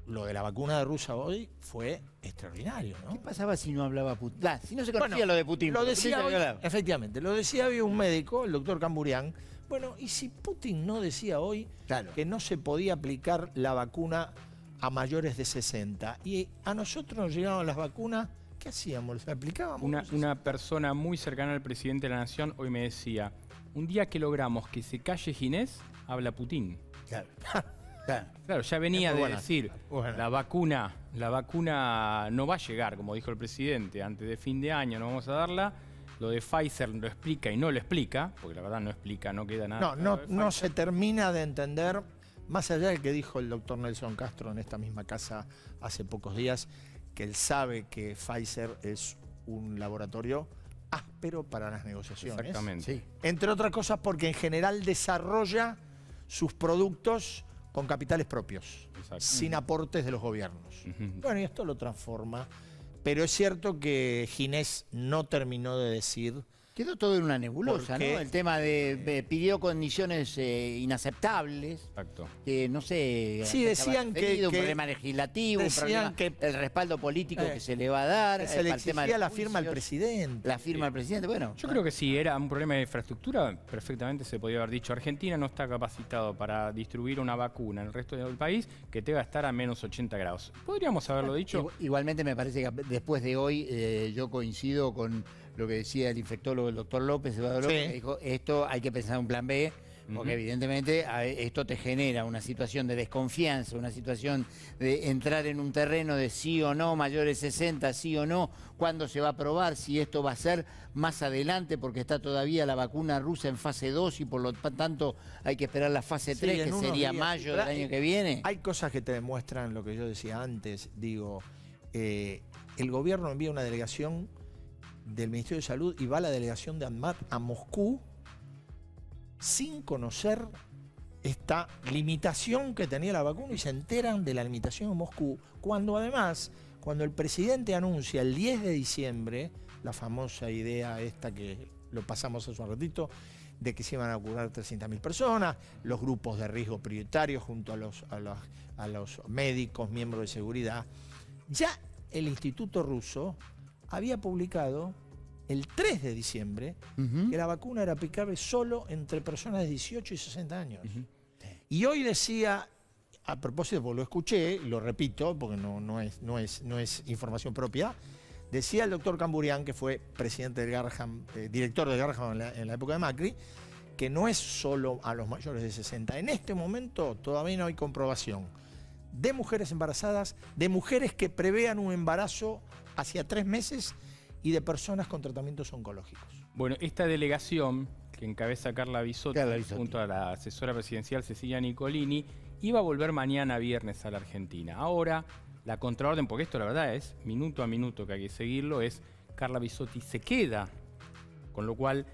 Lo de la vacuna de Rusia hoy fue extraordinario, ¿no? ¿Qué pasaba si no hablaba Putin? Si no se conocía lo de Putin. Lo decía hoy, efectivamente, lo decía hoy un médico, el doctor Camburián. Bueno, y si Putin no decía hoy que no se podía aplicar la vacuna a mayores de 60, y a nosotros nos llegaban las vacunas, ¿qué hacíamos? ¿Las aplicábamos? Una persona muy cercana al presidente de la Nación hoy me decía, un día que logramos que se calle Ginés, habla Putin. Claro, ya venía de decir, la vacuna no va a llegar, como dijo el presidente, antes de fin de año no vamos a darla. Lo de Pfizer lo explica y no lo explica, porque la verdad no explica, no queda nada. No se termina de entender, más allá del que dijo el doctor Nelson Castro en esta misma casa hace pocos días, que él sabe que Pfizer es un laboratorio áspero para las negociaciones. Exactamente. Sí. Entre otras cosas porque en general desarrolla sus productos con capitales propios, sin aportes de los gobiernos. Bueno, y esto lo transforma, pero es cierto que Ginés no terminó de decir... Quedó todo en una nebulosa, ¿no? El tema pidió condiciones inaceptables. Exacto. Que no sé. Sí, decían que un problema legislativo, decían que el respaldo político que se le va a dar. Se le exigía la firma al presidente. La firma al presidente, bueno. Yo creo que si era un problema de infraestructura, perfectamente se podía haber dicho, Argentina no está capacitado para distribuir una vacuna en el resto del país que te va a estar a menos 80 grados. Podríamos haberlo dicho. Igualmente me parece que después de hoy yo coincido con lo que decía el infectólogo, el doctor López, que dijo, esto hay que pensar un plan B, porque evidentemente esto te genera una situación de desconfianza, una situación de entrar en un terreno de sí o no, mayores de 60, sí o no, cuándo se va a probar, si esto va a ser más adelante, porque está todavía la vacuna rusa en fase 2 y por lo tanto hay que esperar la fase 3, que sería mayo del año que viene. Hay cosas que te demuestran lo que yo decía antes, digo, el gobierno envía una delegación del Ministerio de Salud y va la delegación de ANMAT a Moscú sin conocer esta limitación que tenía la vacuna y se enteran de la limitación en Moscú, cuando además, cuando el presidente anuncia el 10 de diciembre, la famosa idea esta que lo pasamos hace un ratito, de que se iban a curar 300.000 personas, los grupos de riesgo prioritarios junto a los médicos, miembros de seguridad, ya el Instituto Ruso había publicado el 3 de diciembre que la vacuna era aplicable solo entre personas de 18 y 60 años. Y hoy decía, a propósito, porque lo escuché, y lo repito, porque no es información propia, decía el doctor Camburián, que fue presidente del Garrahan, director del Garrahan en la época de Macri, que no es solo a los mayores de 60. En este momento todavía no hay comprobación de mujeres embarazadas, de mujeres que prevean un embarazo hacia 3 meses y de personas con tratamientos oncológicos. Bueno, esta delegación que encabeza Carla Bisotti junto a la asesora presidencial Cecilia Nicolini iba a volver mañana viernes a la Argentina. Ahora, la contraorden, porque esto la verdad es minuto a minuto que hay que seguirlo, es Carla Bisotti se queda, con lo cual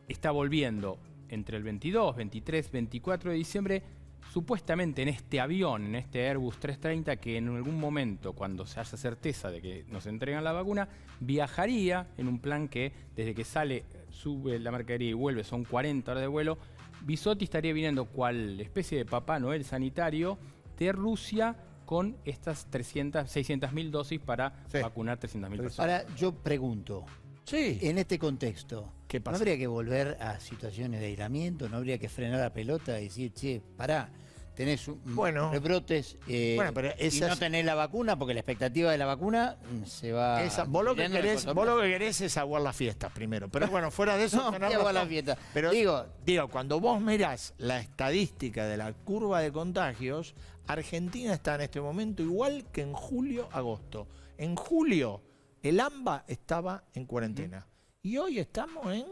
está volviendo entre el 22, 23, 24 de diciembre supuestamente en este avión, en este Airbus 330, que en algún momento, cuando se haya certeza de que nos entregan la vacuna, viajaría en un plan que desde que sale, sube la mercadería y vuelve, son 40 horas de vuelo. Bisotti estaría viniendo cual especie de Papá Noel sanitario de Rusia con estas 600.000 dosis para vacunar 300.000 personas. Ahora, yo pregunto, en este contexto, ¿qué pasa? ¿No habría que volver a situaciones de aislamiento? ¿No habría que frenar la pelota y decir, che, pará, tenés Bueno. rebrotes Pero y no tenés la vacuna, porque la expectativa de la vacuna se va... Vos lo que diluyendo en el corto vos lo que querés es aguar las fiestas primero. Pero bueno, fuera de eso... No, tenés ¿qué aguar razón. las fiestas? Pero Digo- digo, cuando vos mirás la estadística de la curva de contagios, Argentina está en este momento igual que en julio, agosto. En julio, el AMBA estaba en cuarentena. Y hoy estamos en...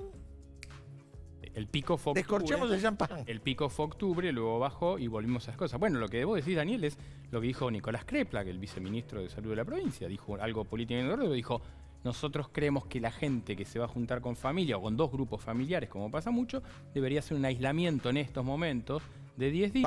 El pico fue Descorchemos octubre. el champán. El pico fue octubre, luego bajó y volvimos a esas cosas. Bueno, lo que debo decir, Daniel, es lo que dijo Nicolás Crepla, que el viceministro de Salud de la provincia, dijo algo políticamente correcto, dijo, nosotros creemos que la gente que se va a juntar con familia o con dos grupos familiares, como pasa mucho, debería hacer un aislamiento en estos momentos de 10 días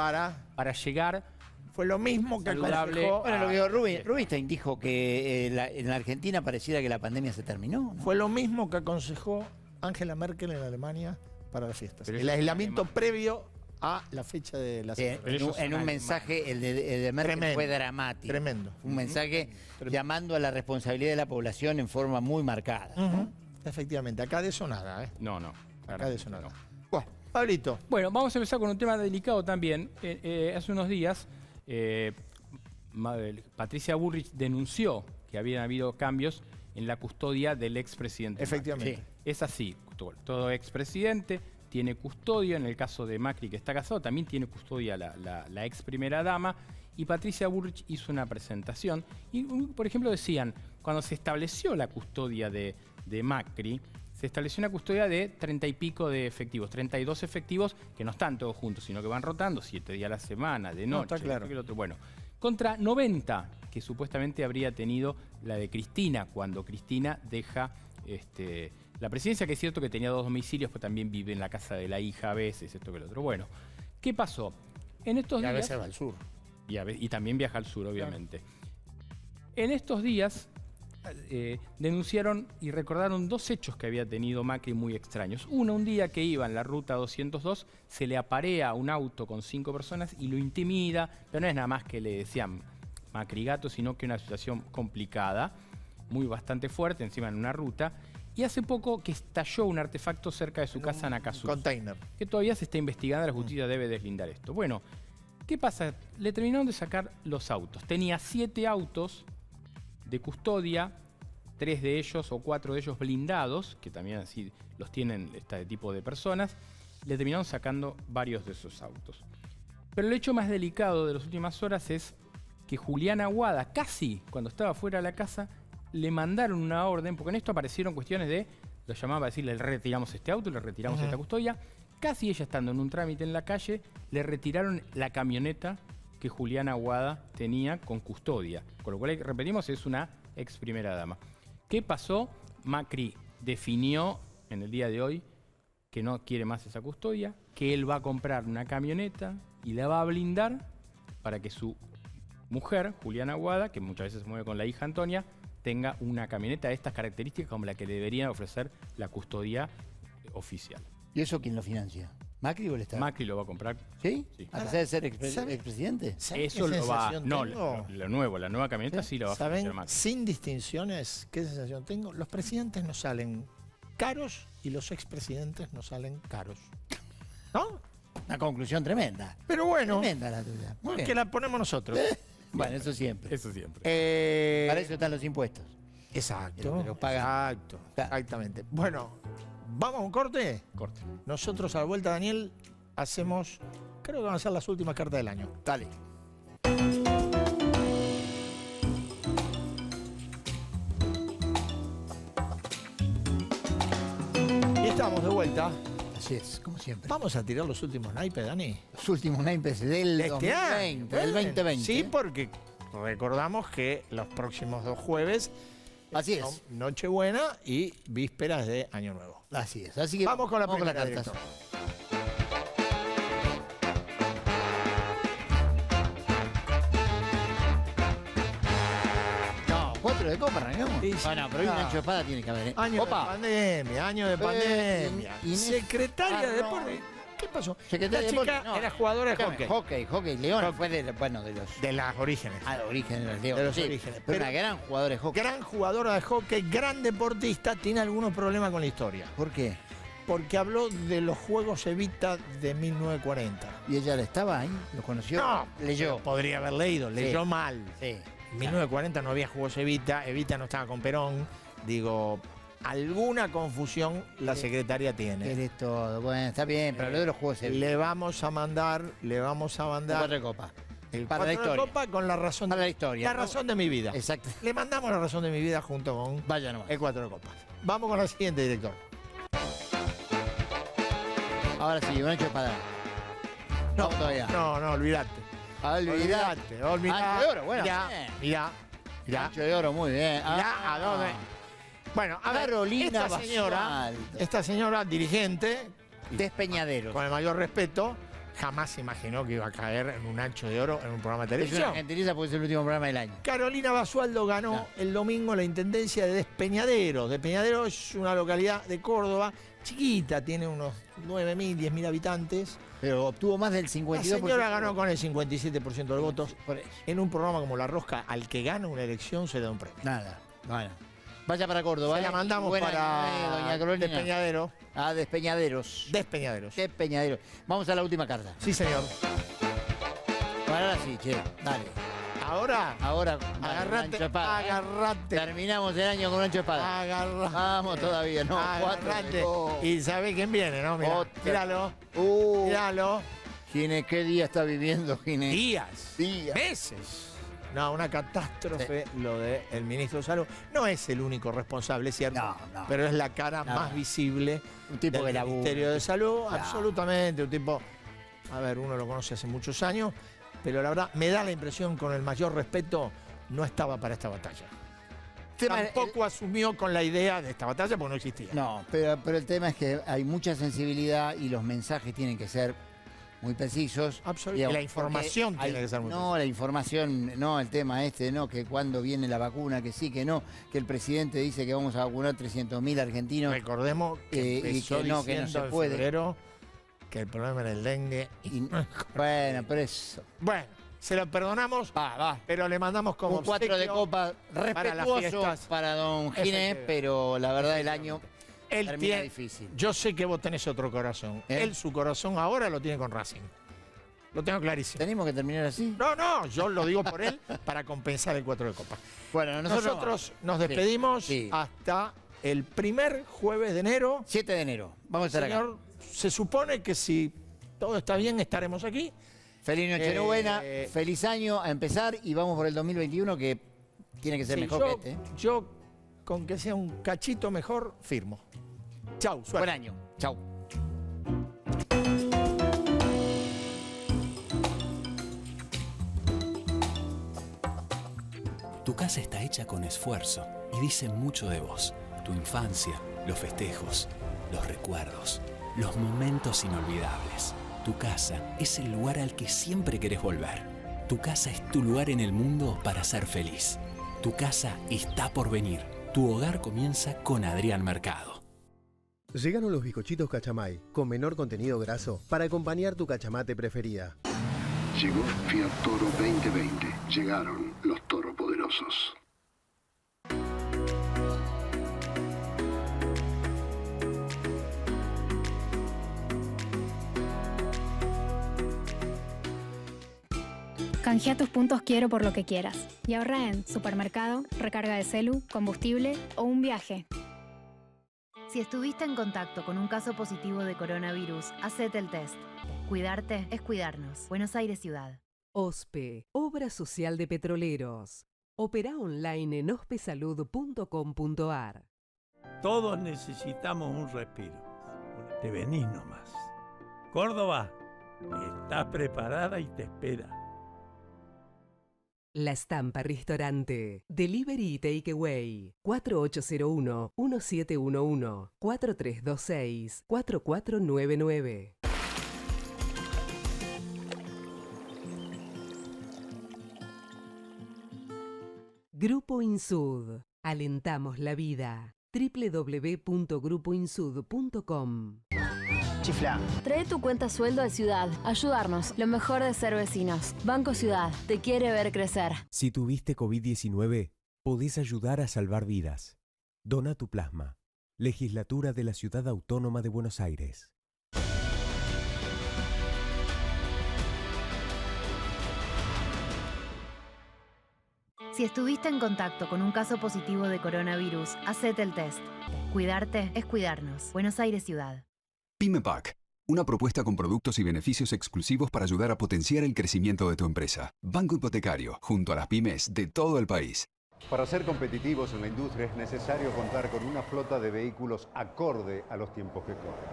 para llegar... Fue lo mismo que saludable. aconsejó... Bueno, lo que Rubinstein dijo que en la Argentina pareciera que la pandemia se terminó, ¿no? Fue lo mismo que aconsejó Angela Merkel en Alemania para las fiestas. Pero El ellos son aislamiento alemanes. previo a la fecha de la En ellos un, son en un alemanes. mensaje, el de Merkel Tremendo. fue dramático. Tremendo. Un mensaje llamando a la responsabilidad de la población en forma muy marcada. Ujú. Efectivamente, acá de eso nada, ¿eh? No. Acá de eso nada. No. Bueno, Pablito. Bueno, vamos a empezar con un tema delicado también. Hace unos días, Patricia Bullrich denunció que habían habido cambios en la custodia del expresidente Macri. Efectivamente. Es así, todo expresidente tiene custodia, en el caso de Macri que está casado, también tiene custodia la ex primera dama, y Patricia Bullrich hizo una presentación, y por ejemplo decían, cuando se estableció la custodia de Macri, se estableció una custodia de 30 y pico de efectivos, 32 efectivos que no están todos juntos, sino que van rotando 7 días a la semana, de No, noche, está claro. esto que lo otro. Bueno, contra 90 que supuestamente habría tenido la de Cristina, cuando Cristina deja la presidencia, que es cierto que tenía 2 domicilios, pero también vive en la casa de la hija a veces, esto que lo otro. Bueno, ¿qué pasó? En estos Y a días... veces va al sur. Y también viaja al sur, obviamente. En estos días denunciaron y recordaron 2 hechos que había tenido Macri muy extraños. Uno, un día que iba en la ruta 202, se le aparea un auto con 5 personas y lo intimida, pero no es nada más que le decían Macri gato, sino que una situación complicada, bastante fuerte, encima en una ruta. Y hace poco que estalló un artefacto cerca de su casa en Acasur, Container. que todavía se está investigando, la justicia debe deslindar esto. Bueno, ¿qué pasa? Le terminaron de sacar los autos. Tenía 7 autos de custodia, 3 de ellos o 4 de ellos blindados, que también así los tienen este tipo de personas. Le terminaron sacando varios de esos autos. Pero el hecho más delicado de las últimas horas es que Juliana Aguada, casi cuando estaba fuera de la casa, le mandaron una orden, porque en esto aparecieron cuestiones de, lo llamaba a decirle, le retiramos este auto, le retiramos esta custodia. Casi ella estando en un trámite en la calle, le retiraron la camioneta que Juliana Aguada tenía con custodia. Con lo cual, repetimos, es una ex primera dama. ¿Qué pasó? Macri definió en el día de hoy que no quiere más esa custodia, que él va a comprar una camioneta y la va a blindar para que su mujer, Juliana Aguada, que muchas veces se mueve con la hija Antonia, tenga una camioneta de estas características como la que le deberían ofrecer la custodia oficial. ¿Y eso quién lo financia? ¿Macri o el Estado? Macri lo va a comprar. ¿Sí? Sí. ¿A pesar de ser ¿Sabe? expresidente? ¿Saben Eso qué lo va. sensación No, tengo? lo nuevo, la nueva camioneta sí lo va a ¿Saben? financiar Macri. Sin distinciones, ¿qué sensación tengo? Los presidentes nos salen caros y los expresidentes nos salen caros. ¿No? Una conclusión tremenda. Pero bueno, Tremenda la tuya. Muy que bien. la ponemos nosotros. Bueno, eso siempre. Eso siempre. Para eso están los impuestos. Exacto. Que los pagan. Exacto. Exactamente. Bueno, ¿vamos a un corte? Corte. Nosotros a la vuelta, Daniel, hacemos, creo que van a ser las últimas cartas del año. Dale. Y estamos de vuelta. Así es, como siempre. Vamos a tirar los últimos naipes, Dani. Los últimos naipes del De este 2020, año. del 2020. Sí, porque recordamos que los próximos 2 jueves Así son es. Nochebuena y vísperas de Año Nuevo. Así es. Así que Vamos con la vamos primera, carta. director. No, 4 de copa arrancamos. Sí, sí. Bueno, pero hoy un Ah. ancho de espada tiene que haber. ¿eh? Año Opa. de pandemia, año de pandemia. Inés Secretaria de Arno. Deporte. ¿Qué pasó? Secretaria La de chica Deporte. No, era jugadora de escúchame, hockey. Hockey. León fue de los... De las orígenes. los orígenes de los Leones. De los sí, orígenes. Pero Pero- una gran jugadora de hockey. Gran jugadora de hockey, gran deportista, tiene algunos problemas con la historia. ¿Por qué? porque habló de los Juegos Evita de 1940. ¿Y ella estaba ahí? ¿Lo conoció? No, leyó. Podría haber leído, leyó mal. Sí. En 1940 no había Juegos Evita, Evita no estaba con Perón. Digo, alguna confusión la secretaria tiene. Eres todo. Bueno, está bien, pero lo de los Juegos Evita. Le vamos a mandar. Cuatro de copa. El Para la 4 de historia. copa con la razón Para la historia. La razón de mi vida. Exacto. Le mandamos la razón de mi vida junto con Vaya nomás. el 4 de copas. Vamos con la siguiente, director. Ahora sí, un ancho de espada. No, todavía. No, olvidate. Olvidate. Olvidate. Ancho de oro, bueno. Mirá. Ancho de oro, muy bien. Mirá a dónde. Bueno, a ver, Carolina esta señora dirigente, Despeñaderos. con el mayor respeto, jamás imaginó que iba a caer en un ancho de oro en un programa de Es una televisión. gentiliza porque es el último programa del año. Carolina Basualdo ganó el domingo la intendencia de Despeñaderos. Despeñaderos es una localidad de Córdoba, chiquita, tiene unos 9.000, 10.000 habitantes. Pero obtuvo más del 52%. La señora ganó con el 57% de votos. Por eso. En un programa como La Rosca, al que gana una elección se le da un premio. Nada. Bueno. Vaya para Córdoba. Se la mandamos Buena, para doña Carolina. Despeñaderos. Despeñaderos. Despeñaderos. Despeñaderos. Vamos a la última carta. Sí, señor. Ahora sí, che. Dale. Ahora, Ahora, agarrate, Ancho Espada, ¿eh? agarrate. Terminamos el año con un ancho de espada. Agarrate. Vamos todavía, no. Agarrate. Cuatro. Y sabe quién viene, ¿no? Mirá, Otra. míralo. Míralo. Gine, ¿qué día está viviendo, Gine? Días. Días. Meses. No, una catástrofe lo del ministro de Salud. No es el único responsable, es cierto, No. pero es la cara más visible Un tipo del que labura. Ministerio de Salud. Claro. Absolutamente, un tipo, a ver, uno lo conoce hace muchos años, pero la verdad me da la impresión, con el mayor respeto, no estaba para esta batalla. Tampoco asumió con la idea de esta batalla porque no existía. No, pero el tema es que hay mucha sensibilidad y los mensajes tienen que ser muy precisos. Absolutamente. La información tiene que ser muy No, la información, no, el tema no, que cuando viene la vacuna, que sí, que no, que el presidente dice que vamos a vacunar 300.000 argentinos. Recordemos que empezó y que no se en puede. febrero que el problema era el dengue. Bueno, pero eso. Bueno, se lo perdonamos, pero le mandamos como un 4 de obsequio copa para las respetuoso fiestas. para don Ginés, Efectivamente. pero la verdad el año Él termina tiene, difícil. yo sé que vos tenés otro corazón. Él, su corazón ahora lo tiene con Racing. Lo tengo clarísimo. ¿Tenemos que terminar así? No, yo lo digo por él para compensar el 4 de copa. Bueno, nosotros nos despedimos Sí. hasta el primer jueves de enero. 7 de enero. Vamos a estar acá. Señor, se supone que si todo está bien estaremos aquí. Feliz Nochebuena, feliz año a empezar y vamos por el 2021 que tiene que ser Sí, mejor yo, que este. yo, con que sea un cachito mejor, firmo. Chau, suerte. Buen año. Chau. Tu casa está hecha con esfuerzo y dice mucho de vos. Tu infancia, los festejos, los recuerdos, los momentos inolvidables. Tu casa es el lugar al que siempre querés volver. Tu casa es tu lugar en el mundo para ser feliz. Tu casa está por venir. Tu hogar comienza con Adrián Mercado. Llegaron los bizcochitos Cachamay, con menor contenido graso, para acompañar tu cachamate preferida. Llegó Fiat Toro 2020. Llegaron los toropoderosos. Canjea tus puntos Quiero por lo que quieras y ahorra en supermercado, recarga de celu, combustible o un viaje. Si estuviste en contacto con un caso positivo de coronavirus, hacete el test. Cuidarte es cuidarnos. Buenos Aires Ciudad. OSPE, Obra Social de Petroleros. Opera online en ospesalud.com.ar. Todos necesitamos un respiro. Te venís nomás. Córdoba está preparada y te espera. La Estampa Restaurante. Delivery y Takeaway. 4801-1711. 4326-4499. Grupo Insud. Alentamos la vida. www.grupoinsud.com. Chifla. Trae tu cuenta sueldo a Ciudad. Ayudarnos. Lo mejor de ser vecinos. Banco Ciudad. Te quiere ver crecer. Si tuviste COVID-19, podés ayudar a salvar vidas. Dona tu plasma. Legislatura de la Ciudad Autónoma de Buenos Aires. Si estuviste en contacto con un caso positivo de coronavirus, hacete el test. Cuidarte es cuidarnos. Buenos Aires Ciudad. PymePack, una propuesta con productos y beneficios exclusivos para ayudar a potenciar el crecimiento de tu empresa. Banco Hipotecario, junto a las pymes de todo el país. Para ser competitivos en la industria es necesario contar con una flota de vehículos acorde a los tiempos que corren.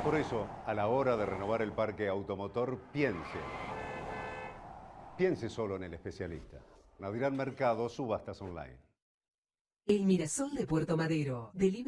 Por eso, a la hora de renovar el parque automotor, piense solo en el especialista. Naviran Mercado, subastas online. El Mirasol de Puerto Madero.